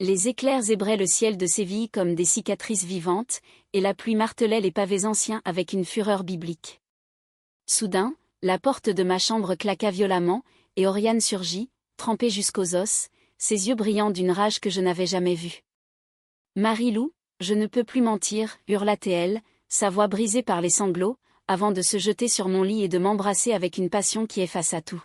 Les éclairs zébraient le ciel de Séville comme des cicatrices vivantes, et la pluie martelait les pavés anciens avec une fureur biblique. Soudain, la porte de ma chambre claqua violemment, et Oriane surgit, trempée jusqu'aux os, ses yeux brillants d'une rage que je n'avais jamais vue. « Marie-Lou, je ne peux plus mentir » hurla-t-elle, sa voix brisée par les sanglots, avant de se jeter sur mon lit et de m'embrasser avec une passion qui effaça tout.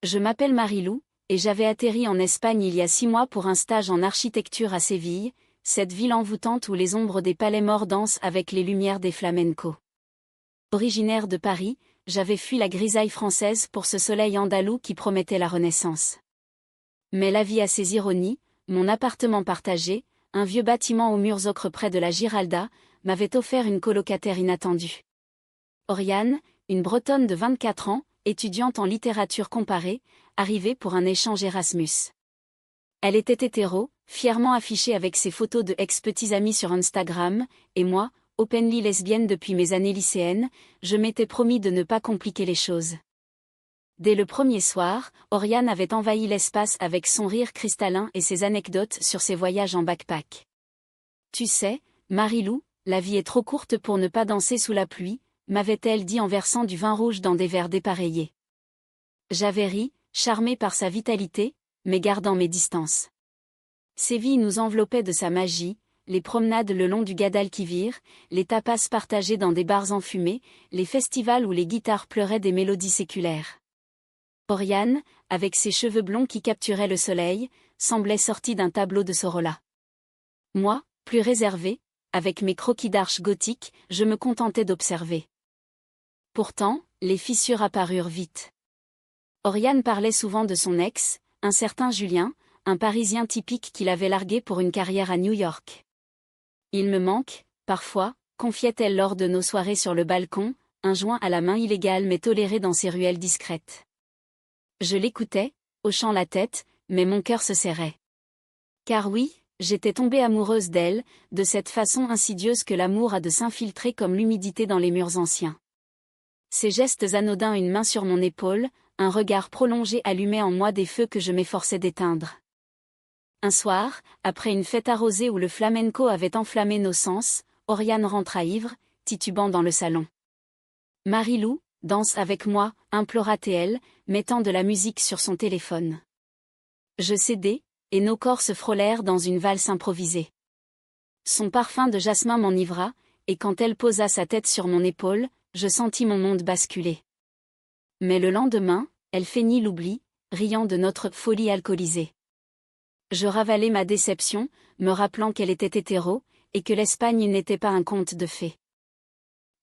Je m'appelle Marie-Lou, et j'avais atterri en Espagne il y a 6 mois pour un stage en architecture à Séville, cette ville envoûtante où les ombres des palais morts dansent avec les lumières des flamencos. Originaire de Paris, j'avais fui la grisaille française pour ce soleil andalou qui promettait la renaissance. Mais la vie a ses ironies, mon appartement partagé, un vieux bâtiment aux murs ocre près de la Giralda, m'avait offert une colocataire inattendue. Oriane, une Bretonne de 24 ans, étudiante en littérature comparée, arrivée pour un échange Erasmus. Elle était hétéro, fièrement affichée avec ses photos de ex-petits amis sur Instagram, et moi, openly lesbienne depuis mes années lycéennes, je m'étais promis de ne pas compliquer les choses. Dès le premier soir, Oriane avait envahi l'espace avec son rire cristallin et ses anecdotes sur ses voyages en backpack. « Tu sais, Marie-Lou, la vie est trop courte pour ne pas danser sous la pluie », m'avait-elle dit en versant du vin rouge dans des verres dépareillés. J'avais ri, charmée par sa vitalité, mais gardant mes distances. Séville nous enveloppait de sa magie, les promenades le long du Guadalquivir, les tapas partagés dans des bars enfumés, les festivals où les guitares pleuraient des mélodies séculaires. Oriane, avec ses cheveux blonds qui capturaient le soleil, semblait sortie d'un tableau de Sorolla. Moi, plus réservée, avec mes croquis d'arches gothiques, je me contentais d'observer. Pourtant, les fissures apparurent vite. Oriane parlait souvent de son ex, un certain Julien, un Parisien typique qu'il avait largué pour une carrière à New York. Il me manque, parfois, confiait-elle lors de nos soirées sur le balcon, un joint à la main illégal mais toléré dans ses ruelles discrètes. Je l'écoutais, hochant la tête, mais mon cœur se serrait. Car oui, j'étais tombée amoureuse d'elle, de cette façon insidieuse que l'amour a de s'infiltrer comme l'humidité dans les murs anciens. Ses gestes anodins, une main sur mon épaule, un regard prolongé allumait en moi des feux que je m'efforçais d'éteindre. Un soir, après une fête arrosée où le flamenco avait enflammé nos sens, Oriane rentra ivre, titubant dans le salon. « Marie-Lou, danse avec moi » implora-t-elle, mettant de la musique sur son téléphone. Je cédai, et nos corps se frôlèrent dans une valse improvisée. Son parfum de jasmin m'enivra, et quand elle posa sa tête sur mon épaule, je sentis mon monde basculer. Mais le lendemain, elle feignit l'oubli, riant de notre folie alcoolisée. Je ravalai ma déception, me rappelant qu'elle était hétéro, et que l'Espagne n'était pas un conte de fées.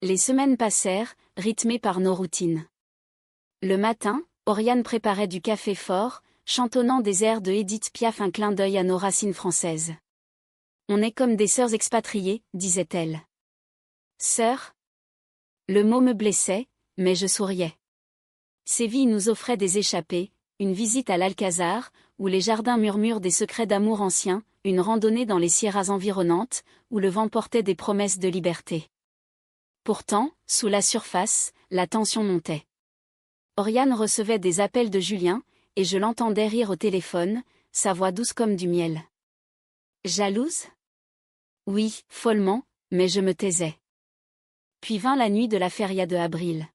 Les semaines passèrent, rythmées par nos routines. Le matin, Oriane préparait du café fort, chantonnant des airs de Édith Piaf, un clin d'œil à nos racines françaises. « On est comme des sœurs expatriées », disait-elle. « Sœurs ?» Le mot me blessait, mais je souriais. Séville nous offrait des échappées, une visite à l'Alcazar, où les jardins murmurent des secrets d'amour anciens, une randonnée dans les sierras environnantes, où le vent portait des promesses de liberté. Pourtant, sous la surface, la tension montait. Oriane recevait des appels de Julien, et je l'entendais rire au téléphone, sa voix douce comme du miel. Jalouse ? Oui, follement, mais je me taisais. Puis vint la nuit de la feria de avril.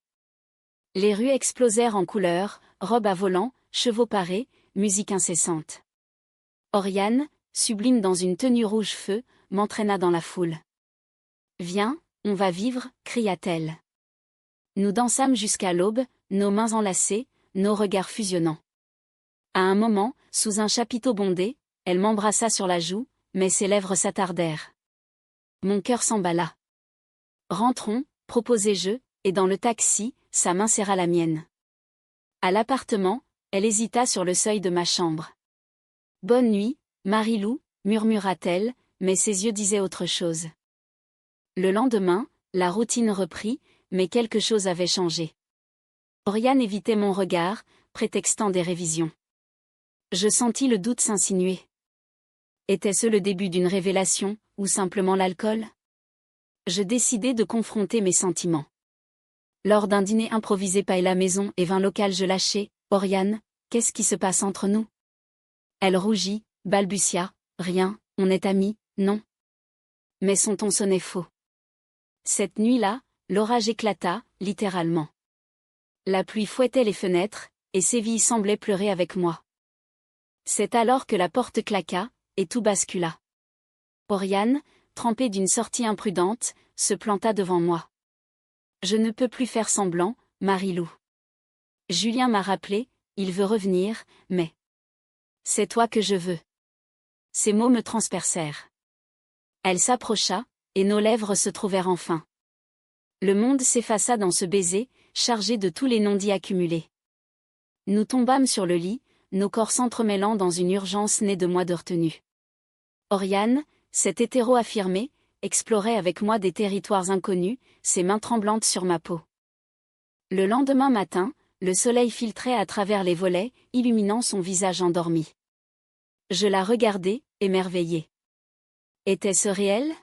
Les rues explosèrent en couleurs, robes à volants, chevaux parés, musique incessante. Oriane, sublime dans une tenue rouge feu, m'entraîna dans la foule. « Viens, on va vivre » cria-t-elle. Nous dansâmes jusqu'à l'aube, nos mains enlacées, nos regards fusionnants. À un moment, sous un chapiteau bondé, elle m'embrassa sur la joue, mais ses lèvres s'attardèrent. Mon cœur s'emballa. « Rentrons » proposai-je, et dans le taxi, sa main serra la mienne. À l'appartement, elle hésita sur le seuil de ma chambre. « Bonne nuit, Marie-Lou » murmura-t-elle, mais ses yeux disaient autre chose. Le lendemain, la routine reprit, mais quelque chose avait changé. Oriane évitait mon regard, prétextant des révisions. Je sentis le doute s'insinuer. Était-ce le début d'une révélation, ou simplement l'alcool ? Je décidai de confronter mes sentiments. Lors d'un dîner improvisé paella maison et vin local, je lâchai « Oriane, qu'est-ce qui se passe entre nous ?» Elle rougit, balbutia Rien, on est amis, non. Mais son ton sonnait faux. Cette nuit-là, l'orage éclata, littéralement. La pluie fouettait les fenêtres, et Séville semblait pleurer avec moi. C'est alors que la porte claqua, et tout bascula. Oriane, trempée d'une sortie imprudente, se planta devant moi. Je ne peux plus faire semblant, Marilou. Julien m'a rappelé, il veut revenir, mais... C'est toi que je veux. Ces mots me transpercèrent. Elle s'approcha, et nos lèvres se trouvèrent enfin. Le monde s'effaça dans ce baiser, chargé de tous les non-dits accumulés. Nous tombâmes sur le lit, nos corps s'entremêlant dans une urgence née de mois de retenue. Oriane, cet hétéro affirmé, explorait avec moi des territoires inconnus, ses mains tremblantes sur ma peau. Le lendemain matin, le soleil filtrait à travers les volets, illuminant son visage endormi. Je la regardai, émerveillée. Était-ce réel?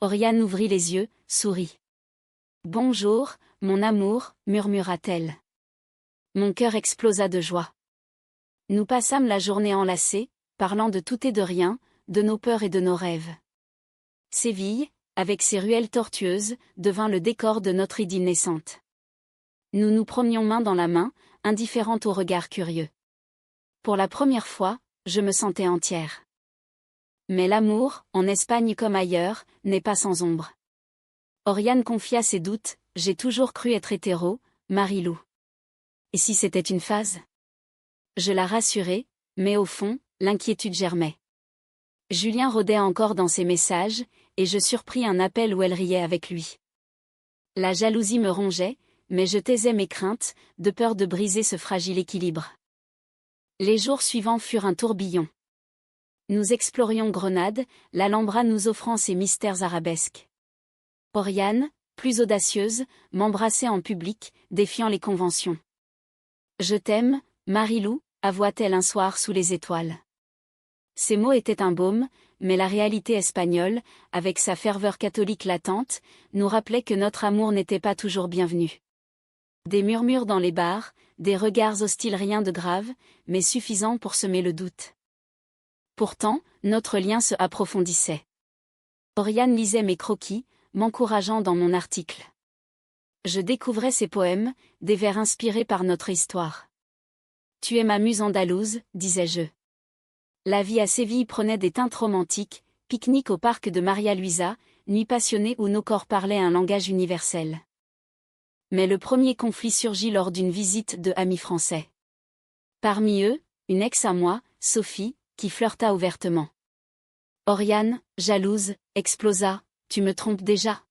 Oriane ouvrit les yeux, sourit. « Bonjour, mon amour, murmura-t-elle. Mon cœur explosa de joie. Nous passâmes la journée enlacés, parlant de tout et de rien, de nos peurs et de nos rêves. Séville, avec ses ruelles tortueuses, devint le décor de notre idylle naissante. Nous nous promenions main dans la main, indifférentes aux regards curieux. Pour la première fois, je me sentais entière. Mais l'amour, en Espagne comme ailleurs, n'est pas sans ombre. Oriane confia ses doutes, j'ai toujours cru être hétéro, Marilou. Et si c'était une phase? Je la rassurai, mais au fond, l'inquiétude germait. Julien rôdait encore dans ses messages, et je surpris un appel où elle riait avec lui. La jalousie me rongeait, mais je taisais mes craintes, de peur de briser ce fragile équilibre. Les jours suivants furent un tourbillon. Nous explorions Grenade, l'Alhambra nous offrant ses mystères arabesques. Oriane, plus audacieuse, m'embrassait en public, défiant les conventions. « Je t'aime, Marilou », avoua-t-elle un soir sous les étoiles. Ces mots étaient un baume, mais la réalité espagnole, avec sa ferveur catholique latente, nous rappelait que notre amour n'était pas toujours bienvenu. Des murmures dans les bars, des regards hostiles, rien de grave, mais suffisant pour semer le doute. Pourtant, notre lien se approfondissait. Oriane lisait mes croquis, m'encourageant dans mon article. Je découvrais ses poèmes, des vers inspirés par notre histoire. « Tu es ma muse andalouse », disais-je. La vie à Séville prenait des teintes romantiques, pique-nique au parc de Maria Luisa, nuit passionnée où nos corps parlaient un langage universel. Mais le premier conflit surgit lors d'une visite de amis français. Parmi eux, une ex à moi, Sophie, qui flirta ouvertement. Oriane, jalouse, explosa. « Tu me trompes déjà ?»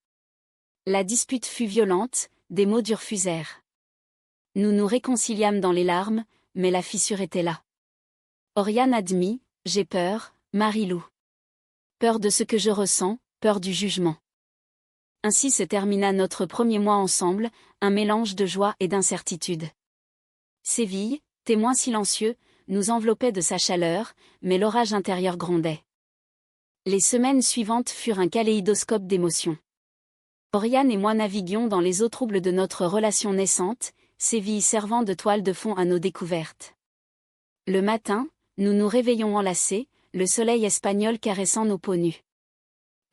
La dispute fut violente, des mots durs fusèrent. Nous nous réconciliâmes dans les larmes, mais la fissure était là. Oriane admit, « J'ai peur, Marilou. Peur de ce que je ressens, peur du jugement. » Ainsi se termina notre premier mois ensemble, un mélange de joie et d'incertitude. Séville, témoin silencieux, nous enveloppait de sa chaleur, mais l'orage intérieur grondait. Les semaines suivantes furent un kaléidoscope d'émotions. Oriane et moi naviguions dans les eaux troubles de notre relation naissante, Séville servant de toile de fond à nos découvertes. Le matin, nous nous réveillons enlacés, le soleil espagnol caressant nos peaux nues.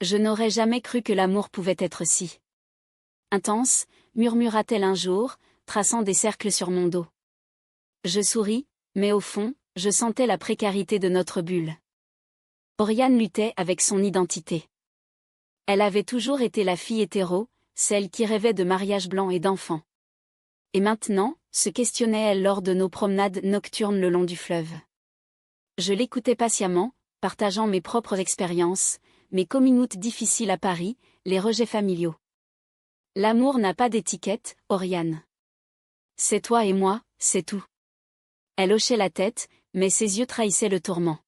Je n'aurais jamais cru que l'amour pouvait être si intense, murmura-t-elle un jour, traçant des cercles sur mon dos. Je souris, mais au fond, je sentais la précarité de notre bulle. Oriane luttait avec son identité. Elle avait toujours été la fille hétéro, celle qui rêvait de mariage blanc et d'enfants. Et maintenant, se questionnait-elle lors de nos promenades nocturnes le long du fleuve. Je l'écoutais patiemment, partageant mes propres expériences, mes coming-out difficiles à Paris, les rejets familiaux. L'amour n'a pas d'étiquette, Oriane. C'est toi et moi, c'est tout. Elle hochait la tête, mais ses yeux trahissaient le tourment.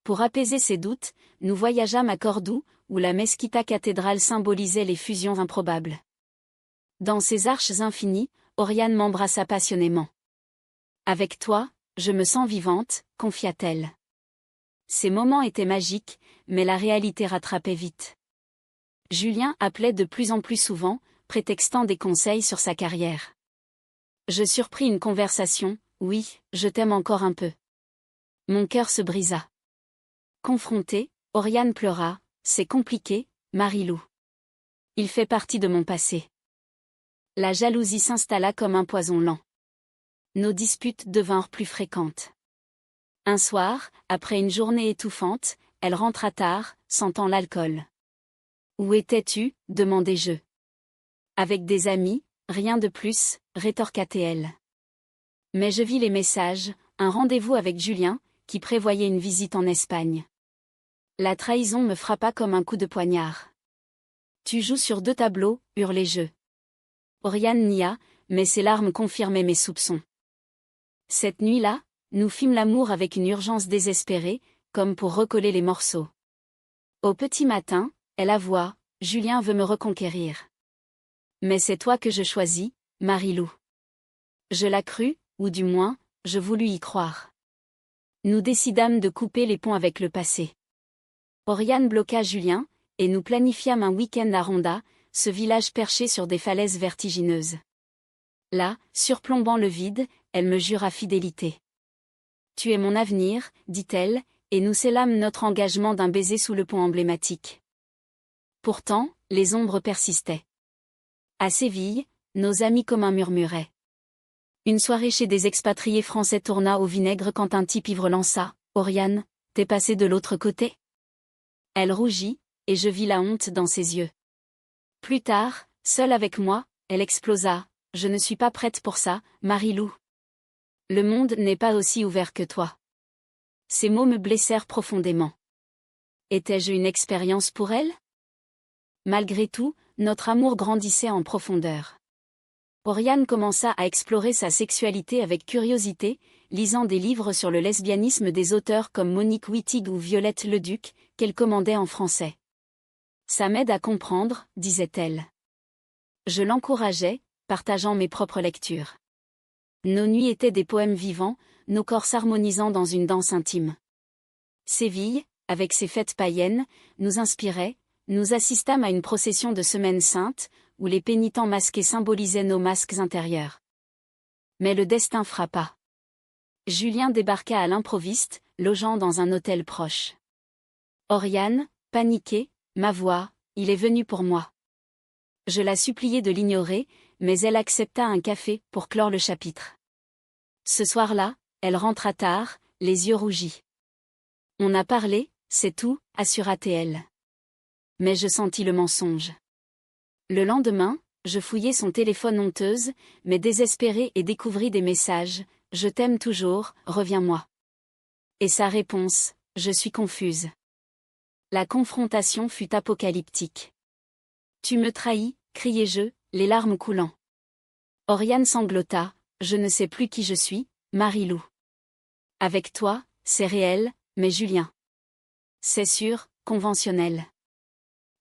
Pour apaiser ses doutes, nous voyageâmes à Cordoue, où la Mesquita cathédrale symbolisait les fusions improbables. Dans ces arches infinies, Oriane m'embrassa passionnément. « Avec toi, je me sens vivante », confia-t-elle. Ces moments étaient magiques, mais la réalité rattrapait vite. Julien appelait de plus en plus souvent, prétextant des conseils sur sa carrière. Je surpris une conversation, « Oui, je t'aime encore un peu. » Mon cœur se brisa. Confrontée, Oriane pleura. C'est compliqué, Marilou. Il fait partie de mon passé. La jalousie s'installa comme un poison lent. Nos disputes devinrent plus fréquentes. Un soir, après une journée étouffante, elle rentra tard, sentant l'alcool. Où étais-tu ? demandai-je. Avec des amis, rien de plus, rétorqua-t-elle. Mais je vis les messages, un rendez-vous avec Julien, qui prévoyait une visite en Espagne. La trahison me frappa comme un coup de poignard. Tu joues sur 2 tableaux, hurlai-je. Oriane nia, mais ses larmes confirmaient mes soupçons. Cette nuit-là, nous fîmes l'amour avec une urgence désespérée, comme pour recoller les morceaux. Au petit matin, elle avoua, Julien veut me reconquérir. Mais c'est toi que je choisis, Marilou. Je la crus, ou du moins, je voulus y croire. Nous décidâmes de couper les ponts avec le passé. Oriane bloqua Julien, et nous planifiâmes un week-end à Ronda, ce village perché sur des falaises vertigineuses. Là, surplombant le vide, elle me jura fidélité. Tu es mon avenir, dit-elle, et nous scellâmes notre engagement d'un baiser sous le pont emblématique. Pourtant, les ombres persistaient. À Séville, nos amis communs murmuraient. Une soirée chez des expatriés français tourna au vinaigre quand un type ivre lança « Oriane, t'es passé de l'autre côté ?» Elle rougit, et je vis la honte dans ses yeux. Plus tard, seule avec moi, elle explosa « Je ne suis pas prête pour ça, Marilou. Le monde n'est pas aussi ouvert que toi. » Ces mots me blessèrent profondément. Étais-je une expérience pour elle ? Malgré tout, notre amour grandissait en profondeur. Oriane commença à explorer sa sexualité avec curiosité, lisant des livres sur le lesbianisme des auteurs comme Monique Wittig ou Violette Leduc, qu'elle commandait en français. Ça m'aide à comprendre, disait-elle. Je l'encourageais, partageant mes propres lectures. Nos nuits étaient des poèmes vivants, nos corps s'harmonisant dans une danse intime. Séville, avec ses fêtes païennes, nous inspirait, nous assistâmes à une procession de Semaine Sainte, où les pénitents masqués symbolisaient nos masques intérieurs. Mais le destin frappa. Julien débarqua à l'improviste, logeant dans un hôtel proche. Oriane, paniquée, m'avoua, il est venu pour moi. Je la suppliai de l'ignorer, mais elle accepta un café pour clore le chapitre. Ce soir-là, elle rentra tard, les yeux rougis. On a parlé, c'est tout, assura-t-elle. Mais je sentis le mensonge. Le lendemain, je fouillai son téléphone honteuse, mais désespérée et découvris des messages « Je t'aime toujours, reviens-moi ». Et sa réponse « Je suis confuse ». La confrontation fut apocalyptique. « Tu me trahis », criai-je, les larmes coulant. Oriane sanglota « Je ne sais plus qui je suis, Marilou. Avec toi, c'est réel, mais Julien. C'est sûr, conventionnel. »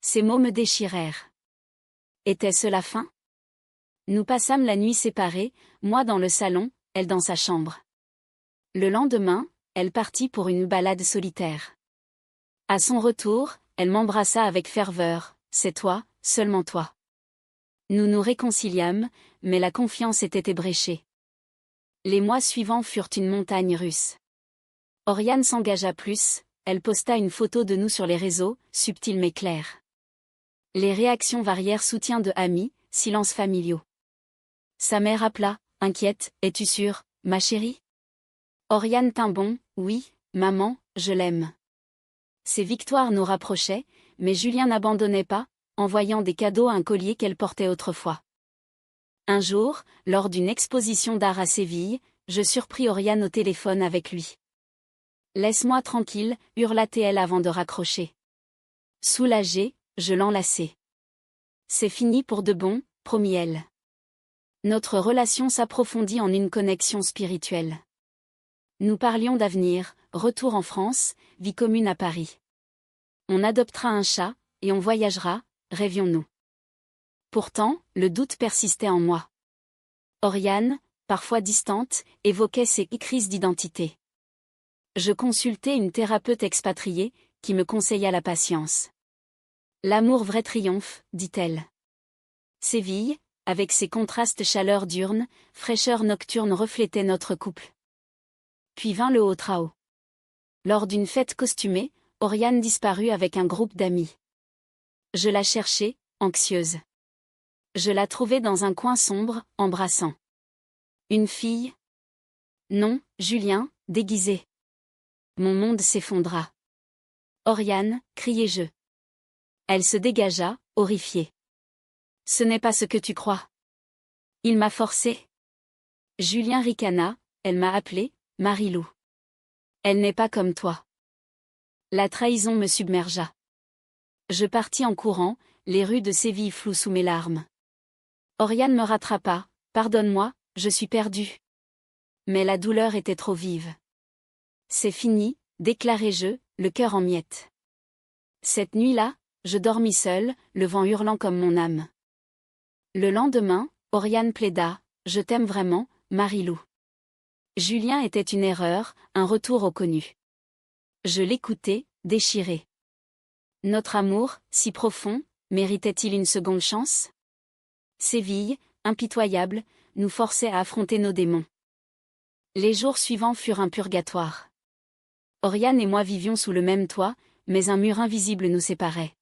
Ces mots me déchirèrent. Était-ce la fin ? Nous passâmes la nuit séparés, moi dans le salon, elle dans sa chambre. Le lendemain, elle partit pour une balade solitaire. À son retour, elle m'embrassa avec ferveur, « C'est toi, seulement toi. » Nous nous réconciliâmes, mais la confiance était ébréchée. Les mois suivants furent une montagne russe. Oriane s'engagea plus, elle posta une photo de nous sur les réseaux, subtile mais claire. Les réactions varièrent, soutien de amis, silences familiaux. Sa mère appela, inquiète, « Es-tu sûre, ma chérie ?» Oriane tint bon, « Oui, maman, je l'aime. » Ces victoires nous rapprochaient, mais Julien n'abandonnait pas, envoyant des cadeaux à un collier qu'elle portait autrefois. Un jour, lors d'une exposition d'art à Séville, je surpris Oriane au téléphone avec lui. « Laisse-moi tranquille, » hurla-t-elle avant de raccrocher. Soulagée, je l'enlaçai. « C'est fini pour de bon, » promit-elle. Notre relation s'approfondit en une connexion spirituelle. Nous parlions d'avenir, retour en France, vie commune à Paris. On adoptera un chat, et on voyagera, rêvions-nous. Pourtant, le doute persistait en moi. Oriane, parfois distante, évoquait ses crises d'identité. Je consultai une thérapeute expatriée, qui me conseilla la patience. L'amour vrai triomphe, dit-elle. Séville, avec ses contrastes chaleur diurne, fraîcheur nocturne reflétait notre couple. Puis vint le haut trao. Lors d'une fête costumée, Oriane disparut avec un groupe d'amis. Je la cherchais, anxieuse. Je la trouvai dans un coin sombre, embrassant. Une fille? Non, Julien, déguisé. Mon monde s'effondra. Oriane, criai-je. Elle se dégagea, horrifiée. Ce n'est pas ce que tu crois. Il m'a forcé. Julien ricana, elle m'a appelé Marilou. Elle n'est pas comme toi. La trahison me submergea. Je partis en courant, les rues de Séville floues sous mes larmes. Oriane me rattrapa, pardonne-moi, je suis perdue. Mais la douleur était trop vive. C'est fini, déclarai-je, le cœur en miettes. Cette nuit-là, je dormis seule, le vent hurlant comme mon âme. Le lendemain, Oriane plaida, je t'aime vraiment, Marilou. Julien était une erreur, un retour au connu. Je l'écoutais, déchiré. Notre amour, si profond, méritait-il une seconde chance? Séville, impitoyable, nous forçait à affronter nos démons. Les jours suivants furent un purgatoire. Oriane et moi vivions sous le même toit, mais un mur invisible nous séparait.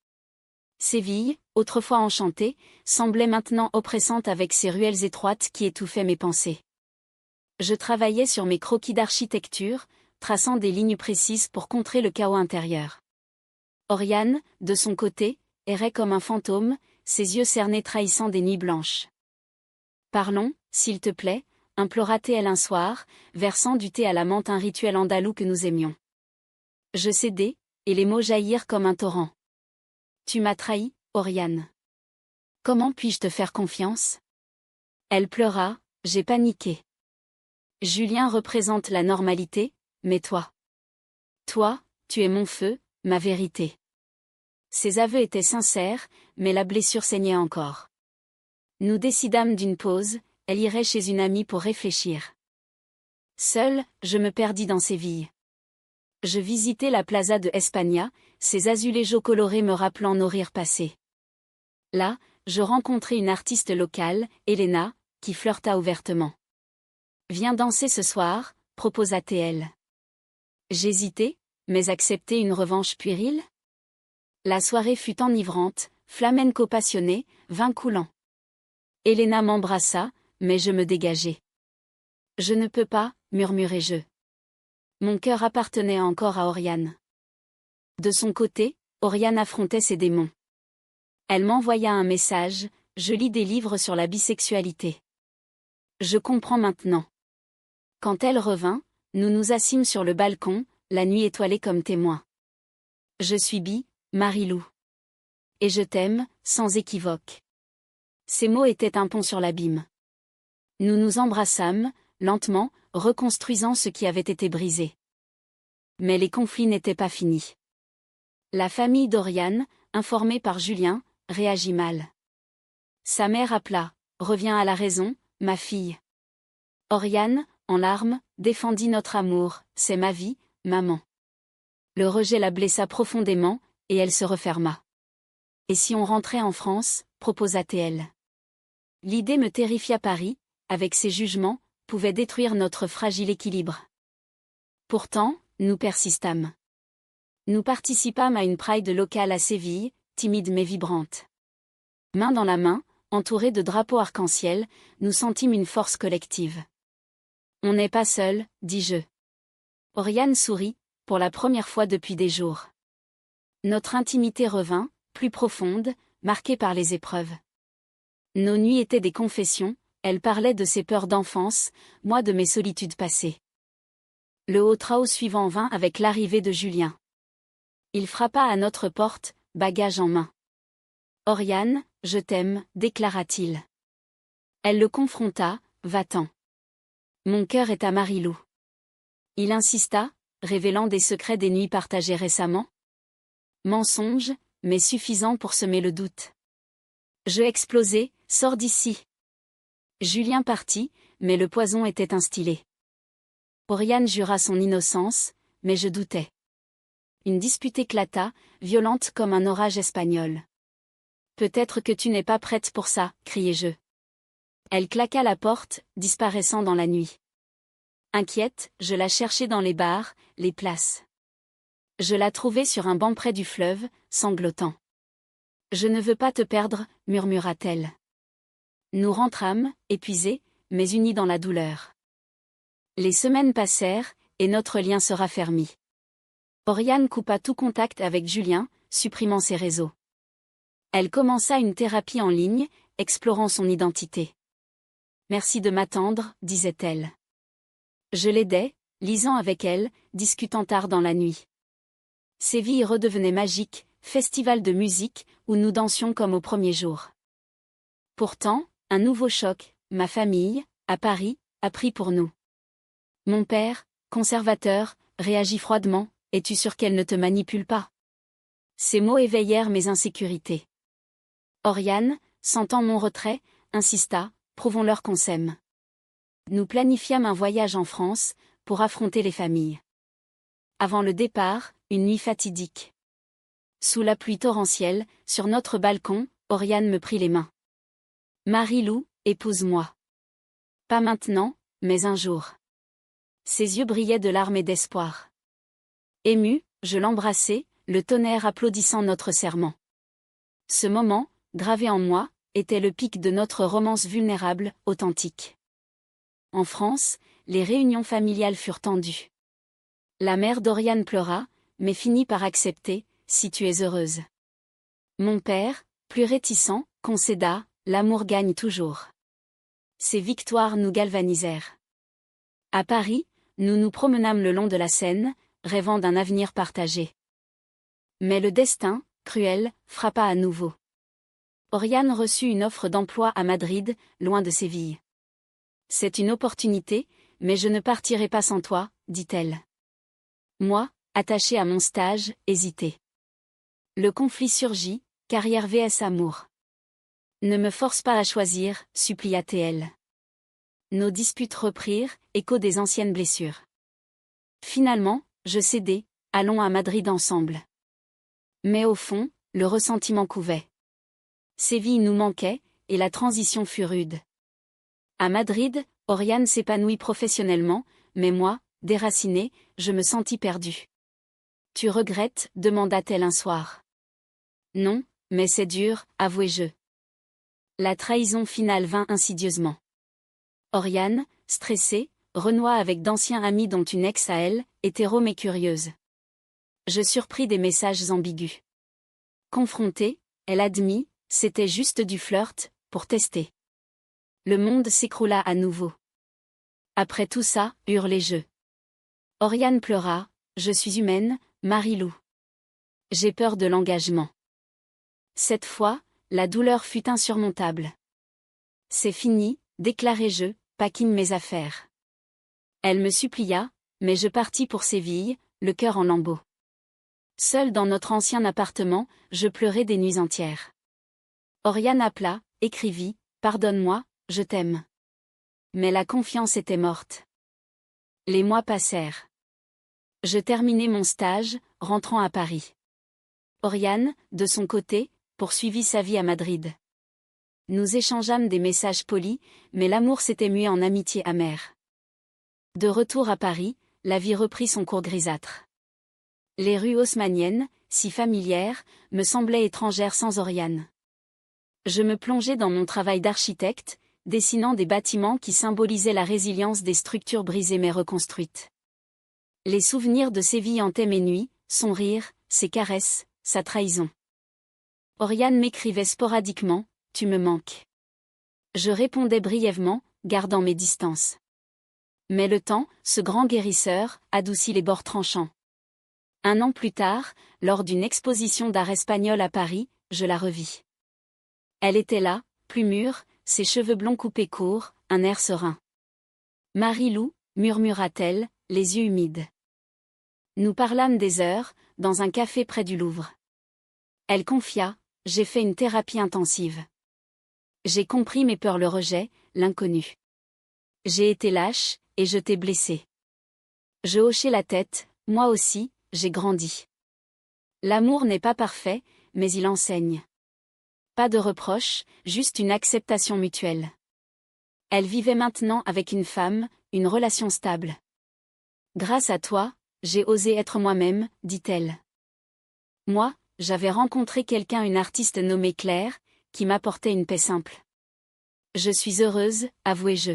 Séville, autrefois enchantée, semblait maintenant oppressante avec ses ruelles étroites qui étouffaient mes pensées. Je travaillais sur mes croquis d'architecture, traçant des lignes précises pour contrer le chaos intérieur. Oriane, de son côté, errait comme un fantôme, ses yeux cernés trahissant des nuits blanches. Parlons, s'il te plaît, implora-t-elle un soir, versant du thé à la menthe un rituel andalou que nous aimions. Je cédai, et les mots jaillirent comme un torrent. Tu m'as trahi, Oriane. Comment puis-je te faire confiance? Elle pleura, j'ai paniqué. Julien représente la normalité, mais toi. Toi, tu es mon feu, ma vérité. Ses aveux étaient sincères, mais la blessure saignait encore. Nous décidâmes d'une pause, elle irait chez une amie pour réfléchir. Seule, je me perdis dans Séville. Je visitai la plaza de España, ses azulejos colorés me rappelant nos rires passés. Là, je rencontrai une artiste locale, Elena, qui flirta ouvertement. « Viens danser ce soir », proposa-t-elle. J'hésitai, mais accepter une revanche puérile? La soirée fut enivrante, flamenco passionné, vin coulant. Elena m'embrassa, mais je me dégageai. Je ne peux pas, murmurai-je. Mon cœur appartenait encore à Oriane. De son côté, Oriane affrontait ses démons. Elle m'envoya un message, je lis des livres sur la bisexualité. Je comprends maintenant. Quand elle revint, nous nous assîmes sur le balcon, la nuit étoilée comme témoin. Je suis bi, Marilou. Et je t'aime, sans équivoque. Ces mots étaient un pont sur l'abîme. Nous nous embrassâmes, lentement, reconstruisant ce qui avait été brisé. Mais les conflits n'étaient pas finis. La famille d'Oriane, informée par Julien, réagit mal. Sa mère appela, « Reviens à la raison, ma fille. » Oriane, en larmes, défendit notre amour, « C'est ma vie, maman. » Le rejet la blessa profondément, et elle se referma. « Et si on rentrait en France ?» proposa-t-elle. L'idée me terrifia. Paris, avec ses jugements, pouvait détruire notre fragile équilibre. Pourtant, nous persistâmes. Nous participâmes à une pride locale à Séville, timide mais vibrante. Main dans la main, entourés de drapeaux arc-en-ciel, nous sentîmes une force collective. On n'est pas seul, dis-je. Oriane sourit, pour la première fois depuis des jours. Notre intimité revint, plus profonde, marquée par les épreuves. Nos nuits étaient des confessions, elle parlait de ses peurs d'enfance, moi de mes solitudes passées. Le haut trao suivant vint avec l'arrivée de Julien. Il frappa à notre porte, bagage en main. « Oriane, je t'aime », déclara-t-il. Elle le confronta, « Va-t'en. Mon cœur est à Marilou. » Il insista, révélant des secrets des nuits partagées récemment. Mensonge, mais suffisant pour semer le doute. Je explosai, « Sors d'ici. » Julien partit, mais le poison était instillé. Oriane jura son innocence, mais je doutais. Une dispute éclata, violente comme un orage espagnol. « Peut-être que tu n'es pas prête pour ça, » criai-je. Elle claqua la porte, disparaissant dans la nuit. Inquiète, je la cherchai dans les bars, les places. Je la trouvai sur un banc près du fleuve, sanglotant. « Je ne veux pas te perdre, murmura-t-elle. Nous rentrâmes, épuisés, mais unis dans la douleur. Les semaines passèrent, et notre lien se raffermit. Oriane coupa tout contact avec Julien, supprimant ses réseaux. Elle commença une thérapie en ligne, explorant son identité. « Merci de m'attendre, disait-elle. Je l'aidais, lisant avec elle, discutant tard dans la nuit. Séville redevenait magique, festival de musique, où nous dansions comme au premier jour. Pourtant, un nouveau choc, ma famille, à Paris, a pris pour nous. Mon père, conservateur, réagit froidement, « Es-tu sûr qu'elle ne te manipule pas ?» Ces mots éveillèrent mes insécurités. Oriane, sentant mon retrait, insista, « Prouvons-leur qu'on s'aime. » Nous planifiâmes un voyage en France, pour affronter les familles. Avant le départ, une nuit fatidique. Sous la pluie torrentielle, sur notre balcon, Oriane me prit les mains. « Marie-Lou, épouse-moi. » Pas maintenant, mais un jour. Ses yeux brillaient de larmes et d'espoir. Ému, je l'embrassai, le tonnerre applaudissant notre serment. Ce moment, gravé en moi, était le pic de notre romance vulnérable, authentique. En France, les réunions familiales furent tendues. La mère d'Oriane pleura, mais finit par accepter, « Si tu es heureuse. » Mon père, plus réticent, concéda, « L'amour gagne toujours. » Ces victoires nous galvanisèrent. À Paris, nous nous promenâmes le long de la Seine, rêvant d'un avenir partagé. Mais le destin, cruel, frappa à nouveau. Oriane reçut une offre d'emploi à Madrid, loin de Séville. « C'est une opportunité, mais je ne partirai pas sans toi, » dit-elle. Moi, attaché à mon stage, hésitai. Le conflit surgit, carrière vs amour. « Ne me force pas à choisir, » supplia-t-elle. Nos disputes reprirent, écho des anciennes blessures. Finalement, je cédai, allons à Madrid ensemble. Mais au fond, le ressentiment couvait. Séville nous manquait, et la transition fut rude. À Madrid, Oriane s'épanouit professionnellement, mais moi, déracinée, je me sentis perdue. « Tu regrettes ?» demanda-t-elle un soir. « Non, mais c'est dur, avouai-je. » La trahison finale vint insidieusement. Oriane, stressée, renoua avec d'anciens amis dont une ex à elle, hétéro mais curieuse. Je surpris des messages ambigus. Confrontée, elle admit, c'était juste du flirt, pour tester. Le monde s'écroula à nouveau. Après tout ça, hurlai-je. Oriane pleura, « Je suis humaine, Marie-Lou. J'ai peur de l'engagement. » Cette fois, la douleur fut insurmontable. « C'est fini, déclarai-je, paquine mes affaires. » Elle me supplia, mais je partis pour Séville, le cœur en lambeaux. Seule dans notre ancien appartement, je pleurais des nuits entières. Oriane appela, écrivit, « Pardonne-moi, je t'aime. » Mais la confiance était morte. Les mois passèrent. Je terminai mon stage, rentrant à Paris. Oriane, de son côté, poursuivit sa vie à Madrid. Nous échangeâmes des messages polis, mais l'amour s'était mué en amitié amère. De retour à Paris, la vie reprit son cours grisâtre. Les rues haussmanniennes, si familières, me semblaient étrangères sans Oriane. Je me plongeais dans mon travail d'architecte, dessinant des bâtiments qui symbolisaient la résilience des structures brisées mais reconstruites. Les souvenirs de Séville hantaient mes nuits, son rire, ses caresses, sa trahison. Oriane m'écrivait sporadiquement, « Tu me manques. » Je répondais brièvement, gardant mes distances. Mais le temps, ce grand guérisseur, adoucit les bords tranchants. 1 an plus tard, lors d'une exposition d'art espagnol à Paris, je la revis. Elle était là, plus mûre, ses cheveux blonds coupés courts, un air serein. « Marie-Lou » murmura-t-elle, les yeux humides. Nous parlâmes des heures, dans un café près du Louvre. Elle confia, « J'ai fait une thérapie intensive. J'ai compris mes peurs, le rejet, l'inconnu. J'ai été lâche, et je t'ai blessé. » Je hochai la tête, moi aussi, j'ai grandi. L'amour n'est pas parfait, mais il enseigne. Pas de reproches, juste une acceptation mutuelle. Elle vivait maintenant avec une femme, une relation stable. Grâce à toi, j'ai osé être moi-même, dit-elle. Moi, j'avais rencontré une artiste nommée Claire, qui m'apportait une paix simple. Je suis heureuse, avouai-je.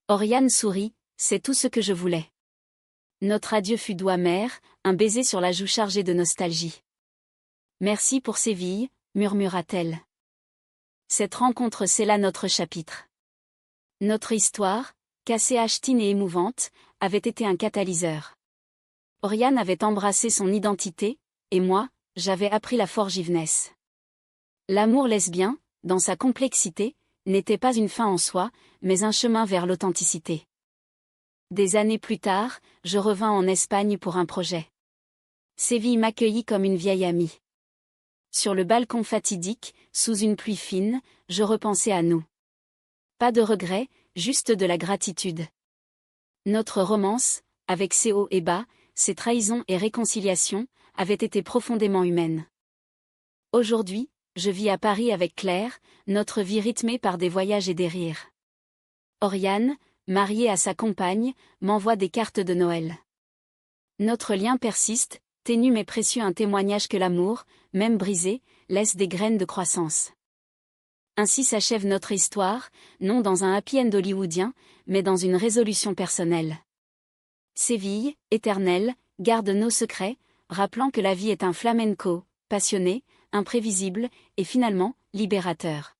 Oriane sourit, c'est tout ce que je voulais. Notre adieu fut doux amer, un baiser sur la joue chargée de nostalgie. Merci pour Séville, murmura-t-elle. Cette rencontre scella notre chapitre. Notre histoire, cassée, achetine et émouvante, avait été un catalyseur. Oriane avait embrassé son identité, et moi, j'avais appris la forgiveness. L'amour lesbien, dans sa complexité, n'était pas une fin en soi, mais un chemin vers l'authenticité. Des années plus tard, je revins en Espagne pour un projet. Séville m'accueillit comme une vieille amie. Sur le balcon fatidique, sous une pluie fine, je repensais à nous. Pas de regrets, juste de la gratitude. Notre romance, avec ses hauts et bas, ses trahisons et réconciliations, avait été profondément humaine. Aujourd'hui, je vis à Paris avec Claire, notre vie rythmée par des voyages et des rires. Oriane, mariée à sa compagne, m'envoie des cartes de Noël. Notre lien persiste, ténu mais précieux, un témoignage que l'amour, même brisé, laisse des graines de croissance. Ainsi s'achève notre histoire, non dans un happy end hollywoodien, mais dans une résolution personnelle. Séville, éternelle, garde nos secrets, rappelant que la vie est un flamenco, passionné, imprévisible, et finalement, libérateur.